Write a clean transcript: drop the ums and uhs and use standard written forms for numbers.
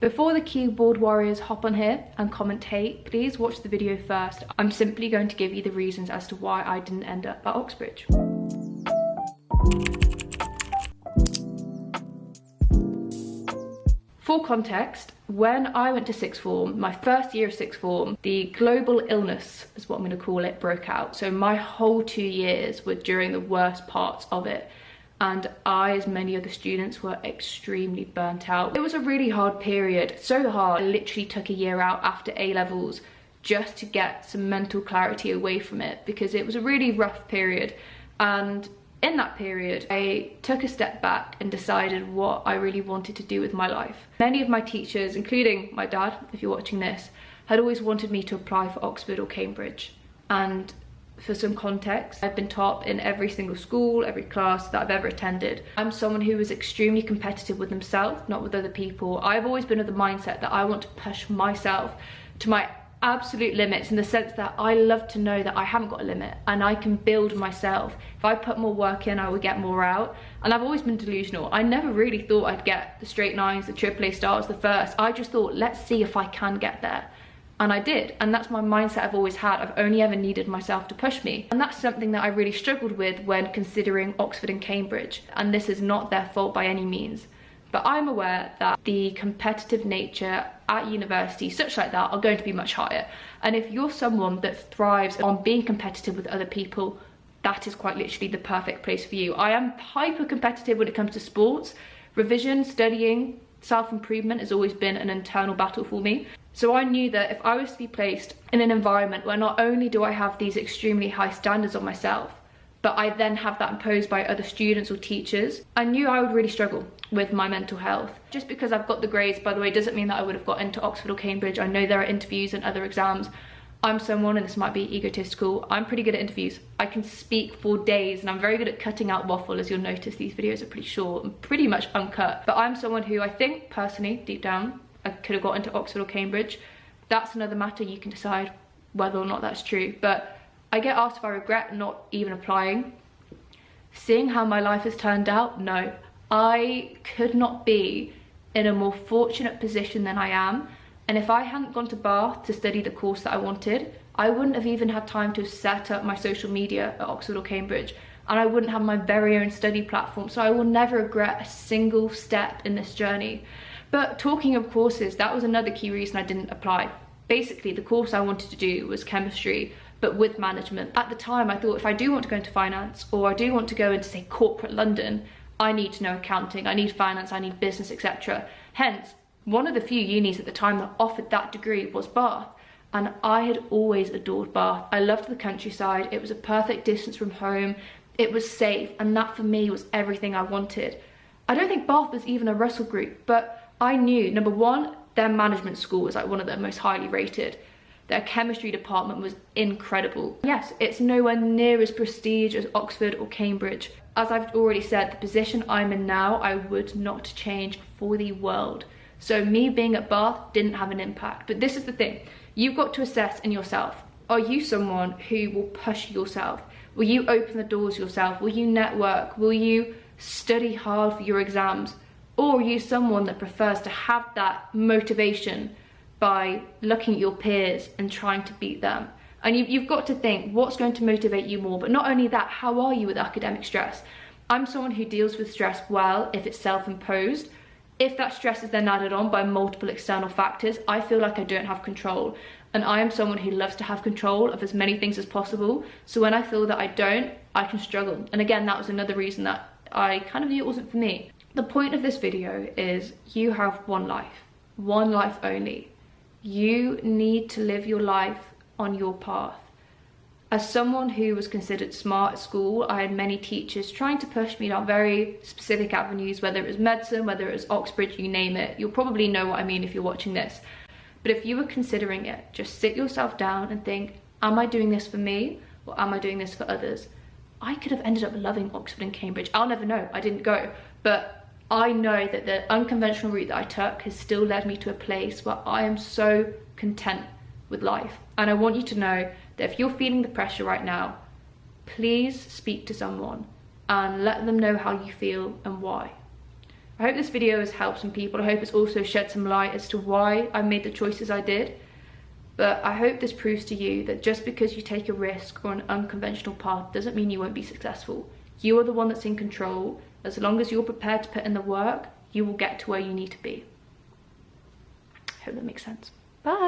Before the keyboard warriors hop on here and commentate, please watch the video first. I'm simply going to give you the reasons as to why I didn't end up at Oxbridge. For context, when I went to sixth form, my first year of sixth form, the global illness, is what I'm going to call it, broke out. So my whole 2 years were during the worst parts of it. And I, as many other students, were extremely burnt out. It was a really hard period, so hard. I literally took a year out after A-levels just to get some mental clarity away from it, because it was a really rough period. And in that period, I took a step back and decided what I really wanted to do with my life. Many of my teachers, including my dad, if you're watching this, had always wanted me to apply for Oxford or Cambridge. And for some context, I've been top in every single school, every class that I've ever attended. I'm someone who is extremely competitive with himself, not with other people. I've always been of the mindset that I want to push myself to my absolute limits, in the sense that I love to know that I haven't got a limit and I can build myself. If I put more work in, I would get more out. And I've always been delusional. I never really thought I'd get the straight nines, the AAA stars, the first. I just thought, let's see if I can get there. And I did, and that's my mindset I've always had. I've only ever needed myself to push me. And that's something that I really struggled with when considering Oxford and Cambridge. And this is not their fault by any means. But I'm aware that the competitive nature at university, such like that, are going to be much higher. And if you're someone that thrives on being competitive with other people, that is quite literally the perfect place for you. I am hyper competitive when it comes to sports. Revision, studying, self-improvement has always been an internal battle for me. So I knew that if I was to be placed in an environment where not only do I have these extremely high standards on myself, but I then have that imposed by other students or teachers, I knew I would really struggle with my mental health. Just because I've got the grades, by the way, doesn't mean that I would have got into Oxford or Cambridge. I know there are interviews and other exams. I'm someone, and this might be egotistical, I'm pretty good at interviews. I can speak for days, and I'm very good at cutting out waffle. As you'll notice, these videos are pretty short and pretty much uncut. But I'm someone who I think, personally, deep down, I could have got into Oxford or Cambridge. That's another matter. You can decide whether or not that's true. But I get asked if I regret not even applying. Seeing how my life has turned out, no. I could not be in a more fortunate position than I am. And if I hadn't gone to Bath to study the course that I wanted, I wouldn't have even had time to set up my social media at Oxford or Cambridge. And I wouldn't have my very own study platform. So I will never regret a single step in this journey. But talking of courses, that was another key reason I didn't apply. Basically, the course I wanted to do was chemistry, but with management. At the time, I thought if I do want to go into finance, or I do want to go into, say, corporate London, I need to know accounting, I need finance, I need business, etc. Hence, one of the few unis at the time that offered that degree was Bath. And I had always adored Bath. I loved the countryside. It was a perfect distance from home. It was safe. And that for me was everything I wanted. I don't think Bath was even a Russell group, but I knew, number one, their management school was like one of the most highly rated. Their chemistry department was incredible. Yes, it's nowhere near as prestige as Oxford or Cambridge. As I've already said, the position I'm in now, I would not change for the world. So me being at Bath didn't have an impact. But this is the thing, you've got to assess in yourself. Are you someone who will push yourself? Will you open the doors yourself? Will you network? Will you study hard for your exams? Or are you someone that prefers to have that motivation by looking at your peers and trying to beat them? And you've got to think, what's going to motivate you more? But not only that, how are you with academic stress? I'm someone who deals with stress well if it's self-imposed. If that stress is then added on by multiple external factors, I feel like I don't have control. And I am someone who loves to have control of as many things as possible. So when I feel that I don't, I can struggle. And again, that was another reason that I kind of knew it wasn't for me. The point of this video is you have one life only. You need to live your life on your path. As someone who was considered smart at school, I had many teachers trying to push me down very specific avenues, whether it was medicine, whether it was Oxbridge, you name it. You'll probably know what I mean if you're watching this. But if you were considering it, just sit yourself down and think, am I doing this for me or am I doing this for others? I could have ended up loving Oxford and Cambridge. I'll never know, I didn't go. But I know that the unconventional route that I took has still led me to a place where I am so content with life. And I want you to know that if you're feeling the pressure right now, please speak to someone and let them know how you feel and why. I hope this video has helped some people. I hope it's also shed some light as to why I made the choices I did. But I hope this proves to you that just because you take a risk or an unconventional path doesn't mean you won't be successful. You are the one that's in control. As long as you're prepared to put in the work, you will get to where you need to be. I hope that makes sense. Bye.